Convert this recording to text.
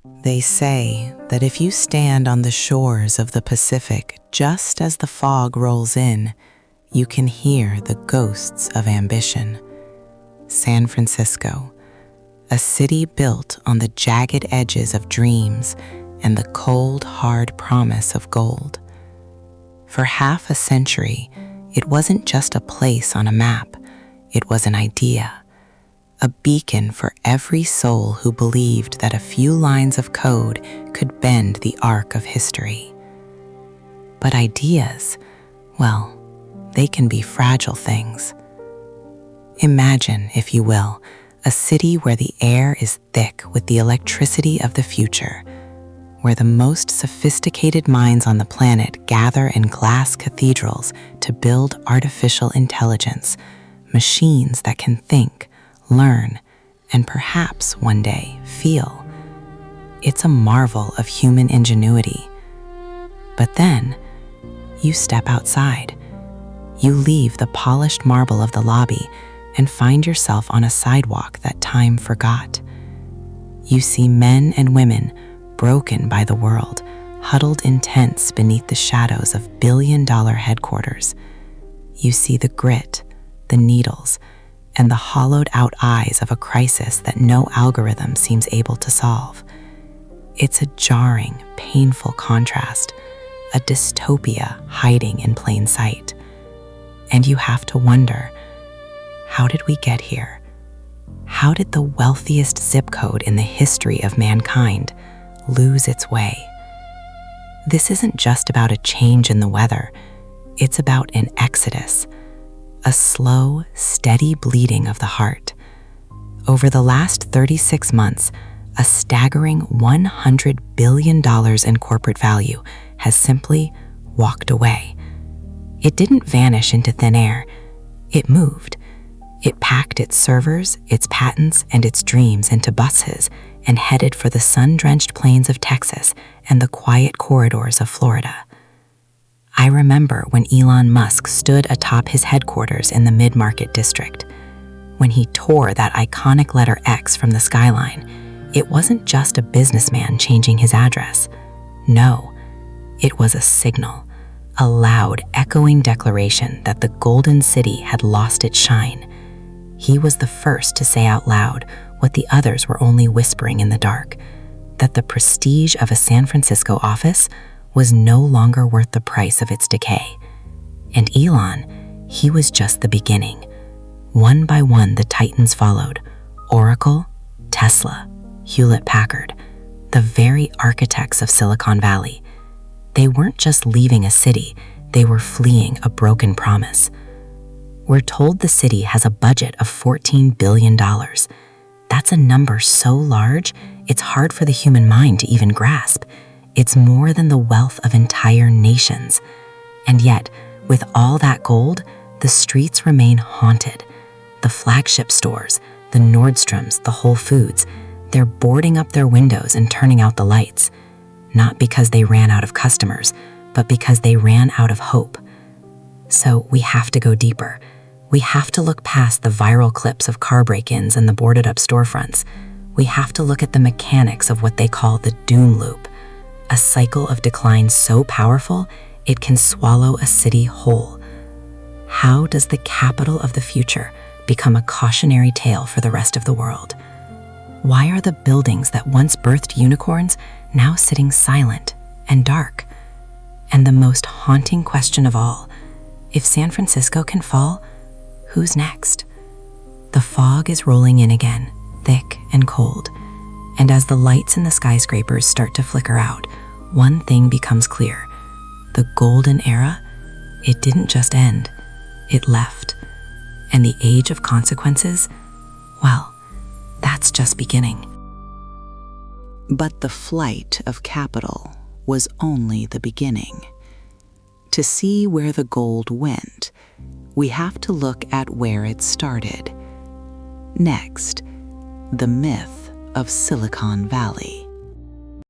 They say that if you stand on the shores of the Pacific just as the fog rolls in, you can hear the ghosts of ambition. San Francisco, a city built on the jagged edges of dreams and the cold, hard promise of gold. For half a century, it wasn't just a place on a map, it was an idea. A beacon for every soul who believed that a few lines of code could bend the arc of history. But ideas, well, they can be fragile things. Imagine, if you will, a city where the air is thick with the electricity of the future, where the most sophisticated minds on the planet gather in glass cathedrals to build artificial intelligence, machines that can think, learn, and perhaps one day feel. It's a marvel of human ingenuity. But then, you step outside. You leave the polished marble of the lobby and find yourself on a sidewalk that time forgot. You see men and women broken by the world, huddled in tents beneath the shadows of billion-dollar headquarters. You see the grit, the needles, and the hollowed-out eyes of a crisis that no algorithm seems able to solve. It's a jarring, painful contrast, a dystopia hiding in plain sight. And you have to wonder, how did we get here? How did the wealthiest zip code in the history of mankind lose its way? This isn't just about a change in the weather. It's about an exodus, a slow, steady bleeding of the heart. Over the last 36 months, a staggering $100 billion in corporate value has simply walked away. It didn't vanish into thin air. It moved. It packed its servers, its patents, and its dreams into buses and headed for the sun-drenched plains of Texas and the quiet corridors of Florida. I remember when Elon Musk stood atop his headquarters in the mid-market district. When he tore that iconic letter X from the skyline, it wasn't just a businessman changing his address. No, it was a signal, a loud, echoing declaration that the Golden City had lost its shine. He was the first to say out loud what the others were only whispering in the dark, that the prestige of a San Francisco office was no longer worth the price of its decay. And Elon, he was just the beginning. One by one, the titans followed: Oracle, Tesla, Hewlett-Packard, the very architects of Silicon Valley. They weren't just leaving a city, they were fleeing a broken promise. We're told the city has a budget of $14 billion. That's a number so large, it's hard for the human mind to even grasp. It's more than the wealth of entire nations. And yet, with all that gold, the streets remain haunted. The flagship stores, the Nordstroms, the Whole Foods, they're boarding up their windows and turning out the lights. Not because they ran out of customers, but because they ran out of hope. So we have to go deeper. We have to look past the viral clips of car break-ins and the boarded-up storefronts. We have to look at the mechanics of what they call the doom loop, a cycle of decline so powerful it can swallow a city whole. How does the capital of the future become a cautionary tale for the rest of the world? Why are the buildings that once birthed unicorns now sitting silent and dark? And the most haunting question of all, if San Francisco can fall, who's next? The fog is rolling in again, thick and cold, and as the lights in the skyscrapers start to flicker out, one thing becomes clear. The golden era, it didn't just end, it left. And the age of consequences, well, that's just beginning. But the flight of capital was only the beginning. To see where the gold went, we have to look at where it started. Next, the myth of Silicon Valley.